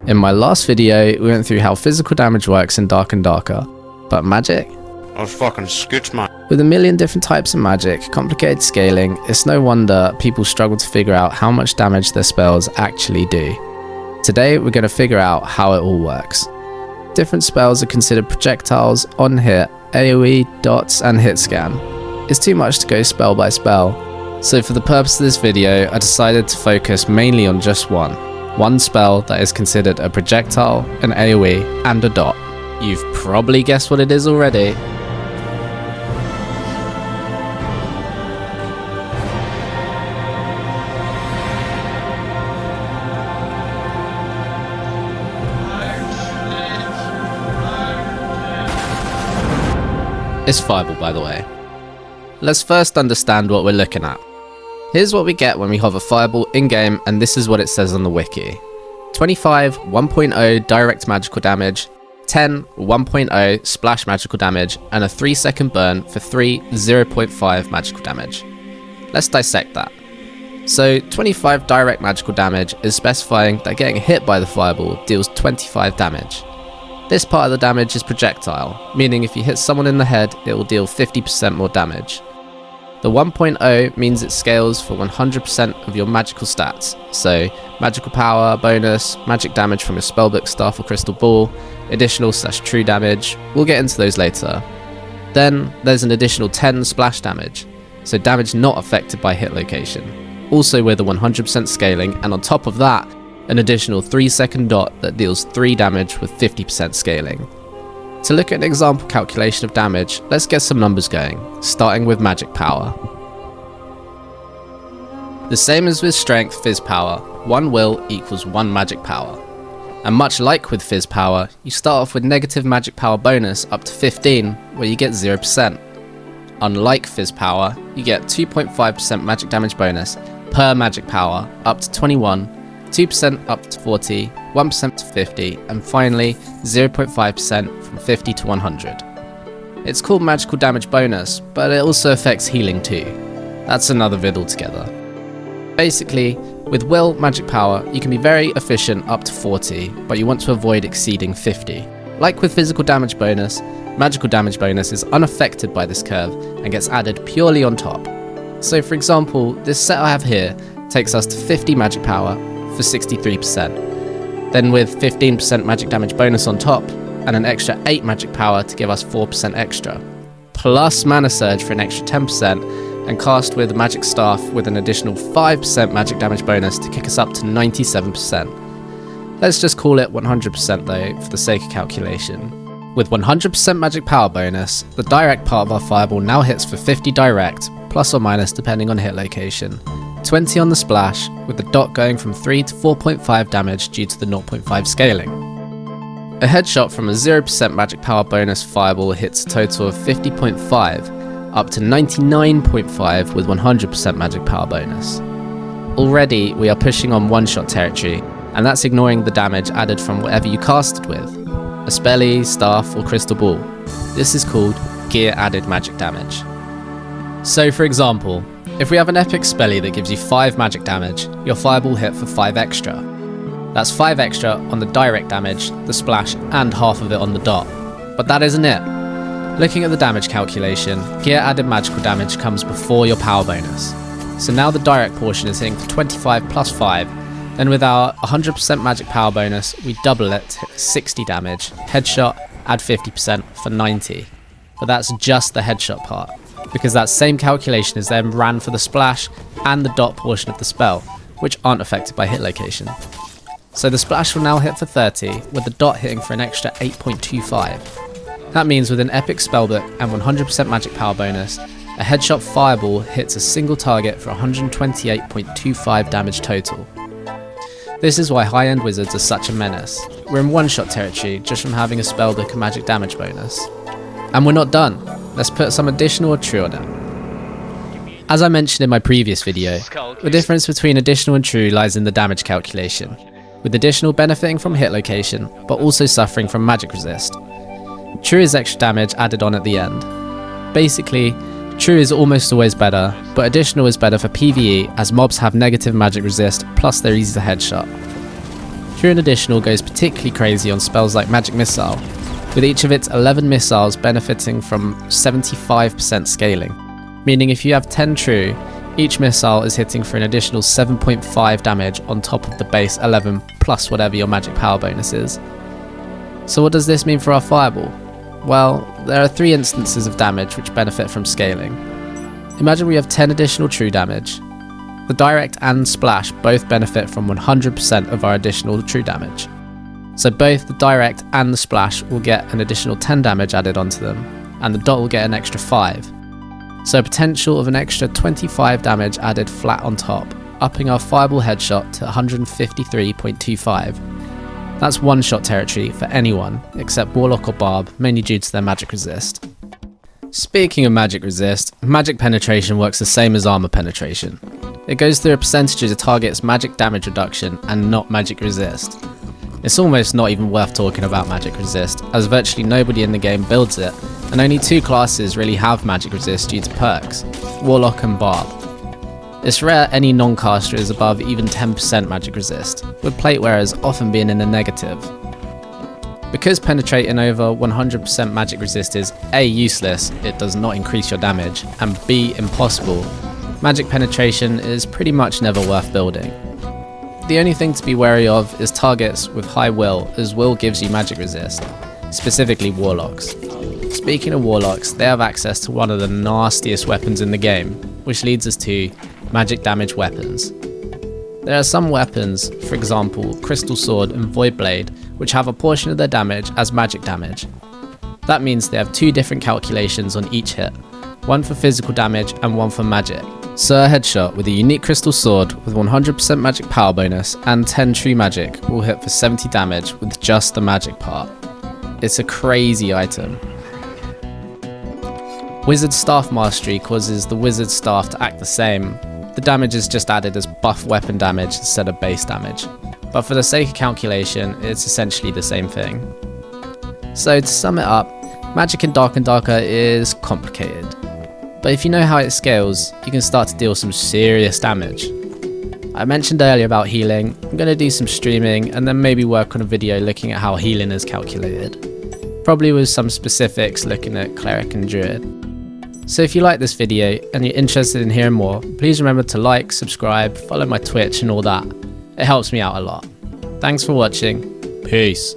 In my last video, we went through how physical damage works in Dark and Darker, but magic? I was fucking skits, man. With a million different types of magic, complicated scaling, it's no wonder people struggle to figure out how much damage their spells actually do. Today, we're going to figure out how it all works. Different spells are considered projectiles, on hit, AoE, dots, and hit scan. It's too much to go spell by spell, so for the purpose of this video, I decided to focus mainly on just one spell that is considered a projectile, an AoE, and a dot. You've probably guessed what it is already. It's Fireball, by the way. Let's first understand what we're looking at. Here's what we get when we hover Fireball in-game, and this is what it says on the wiki. 25 1.0 direct magical damage, 10 1.0 splash magical damage, and a 3-second burn for 3 0.5 magical damage. Let's dissect that. So 25 direct magical damage is specifying that getting hit by the Fireball deals 25 damage. This part of the damage is projectile, meaning if you hit someone in the head, it will deal 50% more damage. The 1.0 means it scales for 100% of your magical stats, so magical power, bonus, magic damage from your spellbook, staff or crystal ball, additional/true damage. We'll get into those later. Then there's an additional 10 splash damage, so damage not affected by hit location, also with a 100% scaling, and on top of that, an additional 3-second dot that deals 3 damage with 50% scaling. To look at an example calculation of damage, let's get some numbers going, starting with magic power. The same as with strength Fizz power, 1 will equals 1 magic power. And much like with Fizz power, you start off with negative magic power bonus up to 15, where you get 0%. Unlike Fizz power, you get 2.5% magic damage bonus per magic power up to 21, 2% up to 40, 1% to 50, and finally 0.5% from 50 to 100. It's called magical damage bonus, but it also affects healing too. That's another vid altogether. Basically, with will magic power, you can be very efficient up to 40, but you want to avoid exceeding 50. Like with physical damage bonus, magical damage bonus is unaffected by this curve and gets added purely on top. So for example, this set I have here takes us to 50 magic power for 63%. Then with 15% magic damage bonus on top, and an extra 8 magic power to give us 4% extra. Plus mana surge for an extra 10%, and cast with a magic staff with an additional 5% magic damage bonus to kick us up to 97%. Let's just call it 100% though, for the sake of calculation. With 100% magic power bonus, the direct part of our Fireball now hits for 50 direct, plus or minus depending on hit location. 20 on the splash, with the dot going from 3 to 4.5 damage due to the 0.5 scaling. A headshot from a 0% magic power bonus Fireball hits a total of 50.5, up to 99.5 with 100% magic power bonus. Already we are pushing on one-shot territory, and that's ignoring the damage added from whatever you casted with, a spelly, staff or crystal ball. This is called gear added magic damage. So for example, if we have an epic spelly that gives you 5 magic damage, your Fireball hit for 5 extra. That's 5 extra on the direct damage, the splash, and half of it on the dot. But that isn't it. Looking at the damage calculation, gear added magical damage comes before your power bonus. So now the direct portion is hitting for 25 plus 5, then with our 100% magic power bonus, we double it to hit 60 damage, headshot, add 50% for 90. But that's just the headshot part, because that same calculation is then ran for the splash and the dot portion of the spell, which aren't affected by hit location. So the splash will now hit for 30, with the dot hitting for an extra 8.25. That means with an epic spellbook and 100% magic power bonus, a headshot Fireball hits a single target for 128.25 damage total. This is why high-end wizards are such a menace. We're in one-shot territory just from having a spellbook and magic damage bonus. And we're not done. Let's put some additional or true on it. As I mentioned in my previous video, the difference between additional and true lies in the damage calculation, with additional benefiting from hit location, but also suffering from magic resist. True is extra damage added on at the end. Basically, true is almost always better, but additional is better for PvE as mobs have negative magic resist, plus they're easy to headshot. True and Additional goes particularly crazy on spells like Magic Missile, with each of its 11 missiles benefiting from 75% scaling, meaning if you have 10 True, each missile is hitting for an additional 7.5 damage on top of the base 11 plus whatever your magic power bonus is. So what does this mean for our Fireball? Well, there are 3 instances of damage which benefit from scaling. Imagine we have 10 additional True damage. The Direct and Splash both benefit from 100% of our additional True damage. So both the Direct and the Splash will get an additional 10 damage added onto them, and the Dot will get an extra 5. So a potential of an extra 25 damage added flat on top, upping our Fireball headshot to 153.25. That's one-shot territory for anyone, except Warlock or Barb, mainly due to their magic resist. Speaking of magic resist, magic penetration works the same as armor penetration. It goes through a percentage of the target's magic damage reduction and not magic resist. It's almost not even worth talking about magic resist, as virtually nobody in the game builds it, and only 2 classes really have magic resist due to perks, Warlock and Barb. It's rare any non-caster is above even 10% magic resist, with plate wearers often being in the negative. Because penetrating over 100% magic resist is A, useless, it does not increase your damage, and B, impossible, magic penetration is pretty much never worth building. The only thing to be wary of is targets with high will, as will gives you magic resist, specifically Warlocks. Speaking of Warlocks, they have access to one of the nastiest weapons in the game, which leads us to magic damage weapons. There are some weapons, for example Crystal Sword and Void Blade, which have a portion of their damage as magic damage. That means they have 2 different calculations on each hit, one for physical damage and one for magic. So a headshot with a unique Crystal Sword with 100% magic power bonus and 10 True magic will hit for 70 damage with just the magic part. It's a crazy item. Wizard Staff Mastery causes the Wizard Staff to act the same. The damage is just added as buff weapon damage instead of base damage, but for the sake of calculation, it's essentially the same thing. So to sum it up, magic in Dark and Darker is complicated, but if you know how it scales, you can start to deal some serious damage. I mentioned earlier about healing. I'm going to do some streaming and then maybe work on a video looking at how healing is calculated, probably with some specifics looking at Cleric and Druid. So if you like this video and you're interested in hearing more, please remember to like, subscribe, follow my Twitch and all that. It helps me out a lot. Thanks for watching. Peace.